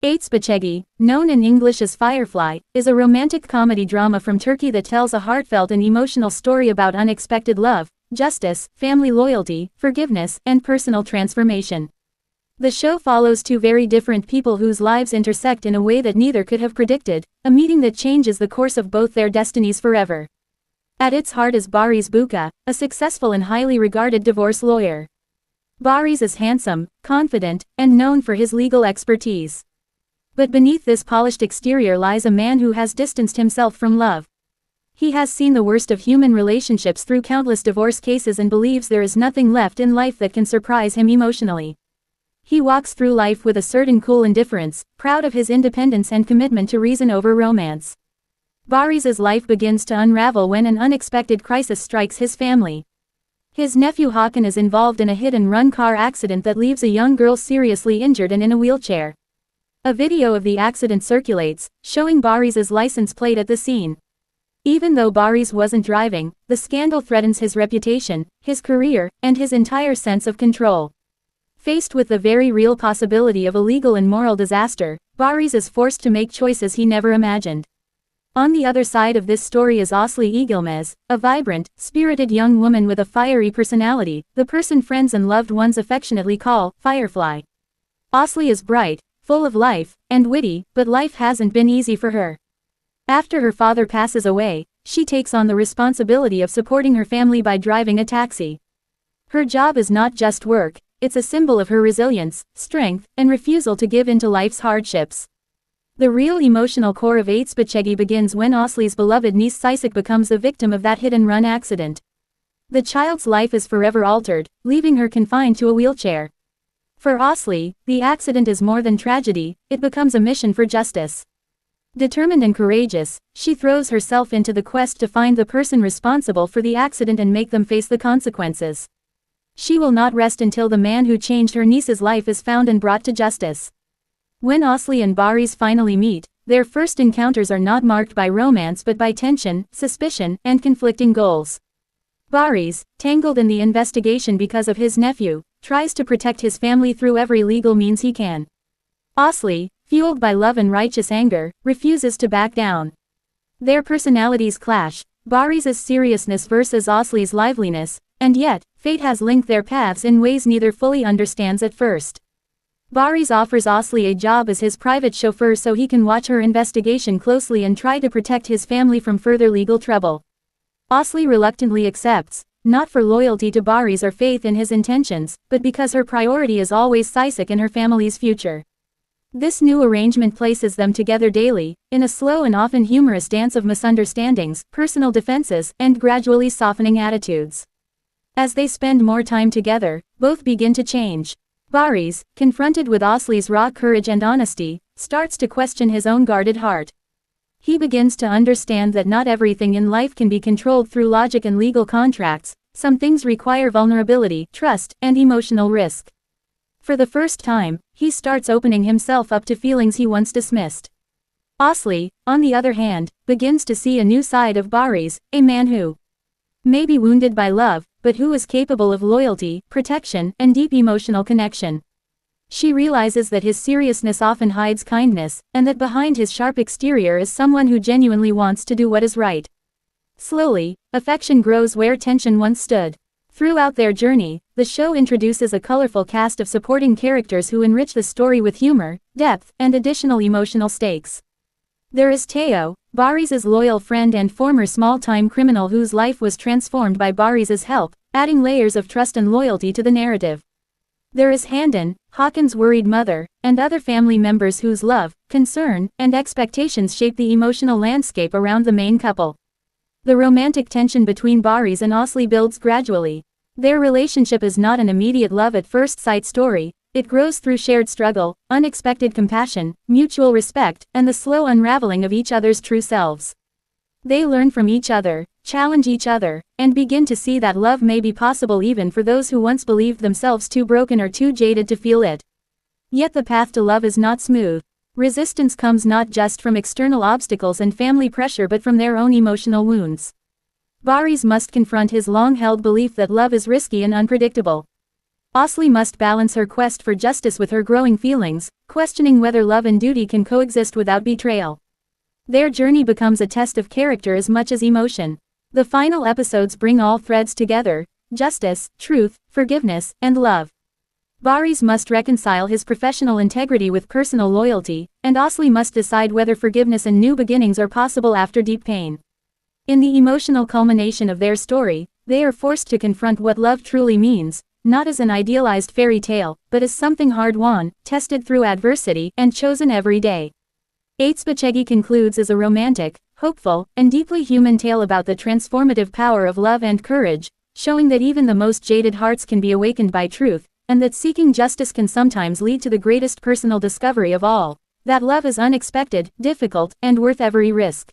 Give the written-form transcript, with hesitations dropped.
Ateşböceği, known in English as Firefly, is a romantic comedy drama from Turkey that tells a heartfelt and emotional story about unexpected love, justice, family loyalty, forgiveness, and personal transformation. The show follows two very different people whose lives intersect in a way that neither could have predicted, a meeting that changes the course of both their destinies forever. At its heart is Baris, a successful and highly regarded divorce lawyer. Baris is handsome, confident, and known for his legal expertise. But beneath this polished exterior lies a man who has distanced himself from love. He has seen the worst of human relationships through countless divorce cases and believes there is nothing left in life that can surprise him emotionally. He walks through life with a certain cool indifference, proud of his independence and commitment to reason over romance. Baris's life begins to unravel when an unexpected crisis strikes his family. His nephew Hakan is involved in a hit-and-run car accident that leaves a young girl seriously injured and in a wheelchair. A video of the accident circulates, showing Baris's license plate at the scene. Even though Baris wasn't driving, the scandal threatens his reputation, his career, and his entire sense of control. Faced with the very real possibility of a legal and moral disaster, Baris is forced to make choices he never imagined. On the other side of this story is Osley, a vibrant, spirited young woman with a fiery personality, the person friends and loved ones affectionately call Firefly. Osley is bright, full of life, and witty, but life hasn't been easy for her. After her father passes away, she takes on the responsibility of supporting her family by driving a taxi. Her job is not just work, it's a symbol of her resilience, strength, and refusal to give in to life's hardships. The real emotional core of Ateşböceği begins when Osley's beloved niece Isaac becomes the victim of that hit-and-run accident. The child's life is forever altered, leaving her confined to a wheelchair. For Osley, the accident is more than tragedy, it becomes a mission for justice. Determined and courageous, she throws herself into the quest to find the person responsible for the accident and make them face the consequences. She will not rest until the man who changed her niece's life is found and brought to justice. When Osley and Baris finally meet, their first encounters are not marked by romance but by tension, suspicion, and conflicting goals. Baris, tangled in the investigation because of his nephew, tries to protect his family through every legal means he can. Osley, fueled by love and righteous anger, refuses to back down. Their personalities clash, Baris's seriousness versus Osley's liveliness, and yet, fate has linked their paths in ways neither fully understands at first. Baris offers Osley a job as his private chauffeur so he can watch her investigation closely and try to protect his family from further legal trouble. Osley reluctantly accepts, not for loyalty to Baris or faith in his intentions, but because her priority is always Isaac and her family's future. This new arrangement places them together daily, in a slow and often humorous dance of misunderstandings, personal defenses, and gradually softening attitudes. As they spend more time together, both begin to change. Baris, confronted with Osley's raw courage and honesty, starts to question his own guarded heart. He begins to understand that not everything in life can be controlled through logic and legal contracts, some things require vulnerability, trust, and emotional risk. For the first time, he starts opening himself up to feelings he once dismissed. Osley, on the other hand, begins to see a new side of Baris, a man who may be wounded by love, but who is capable of loyalty, protection, and deep emotional connection. She realizes that his seriousness often hides kindness, and that behind his sharp exterior is someone who genuinely wants to do what is right. Slowly, affection grows where tension once stood. Throughout their journey, the show introduces a colorful cast of supporting characters who enrich the story with humor, depth, and additional emotional stakes. There is Teo, Baris's loyal friend and former small-time criminal whose life was transformed by Baris's help, adding layers of trust and loyalty to the narrative. There is Handan, Hakan's worried mother, and other family members whose love, concern, and expectations shape the emotional landscape around the main couple. The romantic tension between Baris and Osley builds gradually. Their relationship is not an immediate love at first sight story, it grows through shared struggle, unexpected compassion, mutual respect, and the slow unraveling of each other's true selves. They learn from each other, challenge each other, and begin to see that love may be possible even for those who once believed themselves too broken or too jaded to feel it. Yet the path to love is not smooth. Resistance comes not just from external obstacles and family pressure but from their own emotional wounds. Baris must confront his long-held belief that love is risky and unpredictable. Osley must balance her quest for justice with her growing feelings, questioning whether love and duty can coexist without betrayal. Their journey becomes a test of character as much as emotion. The final episodes bring all threads together: justice, truth, forgiveness, and love. Baris must reconcile his professional integrity with personal loyalty, and Osley must decide whether forgiveness and new beginnings are possible after deep pain. In the emotional culmination of their story, they are forced to confront what love truly means, not as an idealized fairy tale, but as something hard-won, tested through adversity, and chosen every day. Ateşböceği concludes as a romantic, hopeful, and deeply human tale about the transformative power of love and courage, showing that even the most jaded hearts can be awakened by truth, and that seeking justice can sometimes lead to the greatest personal discovery of all, that love is unexpected, difficult, and worth every risk.